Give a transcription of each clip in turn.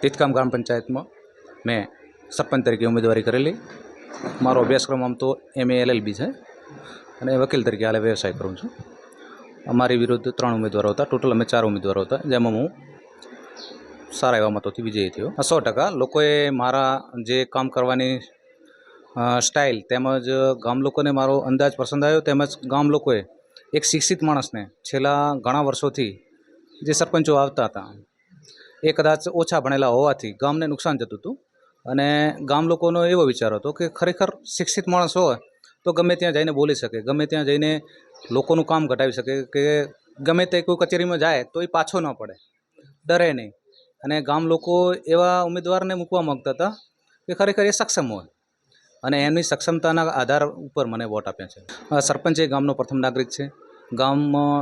તીતકામ ગ્રામ પંચાયતમાં મેં સરપંચ તરીકે ઉમેદવારી કરેલી. મારો અભ્યાસક્રમ આમ તો MA LLB છે અને વકીલ તરીકે હાલે વ્યવસાય કરું છું. અમારી વિરુદ્ધ 3 ઉમેદવારો હતા. ટોટલ અમે 4 ઉમેદવારો હતા, જેમાં હું સારા એવા મતોથી વિજયી થયો. 100% લોકોએ મારા જે કામ કરવાની સ્ટાઇલ તેમજ ગામ લોકોને મારો અંદાજ પસંદ આવ્યો. તેમજ ગામ લોકોએ એક શિક્ષિત માણસને છેલ્લા ઘણા વર્ષોથી જે સરપંચો આવતા હતા એ કદાચ ઓછા ભણેલા હોવાથી ગામને નુકસાન જતું હતું અને ગામ લોકોનો એવો વિચાર હતો કે ખરેખર શિક્ષિત માણસ હોય તો ગમે ત્યાં જઈને બોલી શકે, ગમે ત્યાં જઈને લોકોનું કામ ઘટાડી શકે, કે ગમે તે કોઈ કચેરીમાં જાય તો એ પાછો ન પડે, ડરે નહીં. અને ગામ લોકો એવા ઉમેદવારને મૂકવા માગતા હતા કે ખરેખર એ સક્ષમ હોય અને એમની સક્ષમતાના આધાર ઉપર મને વોટ આપ્યા છે. સરપંચ એ ગામનો પ્રથમ નાગરિક છે. ગામમાં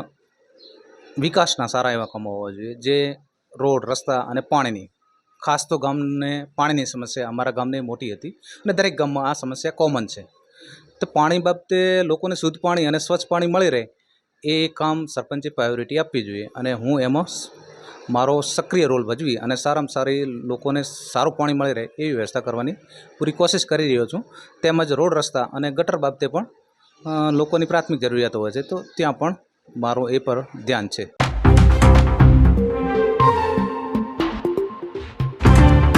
વિકાસના સારા એવા કામો હોવા જોઈએ, જે રોડ, રસ્તા અને પાણીની, ખાસ તો ગામને પાણીની સમસ્યા અમારા ગામની મોટી હતી અને દરેક ગામમાં આ સમસ્યા કોમન છે. તો પાણી બાબતે લોકોને શુદ્ધ પાણી અને સ્વચ્છ પાણી મળી રહે એ કામ સરપંચે પ્રાયોરિટી આપવી જોઈએ અને હું એમાં મારો સક્રિય રોલ ભજવી અને સારામાં સારી લોકોને સારું પાણી મળી રહે એવી વ્યવસ્થા કરવાની પૂરી કોશિશ કરી રહ્યો છું. તેમજ રોડ, રસ્તા અને ગટર બાબતે પણ લોકોની પ્રાથમિક જરૂરિયાતો હોય છે, તો ત્યાં પણ મારું એ પર ધ્યાન છે.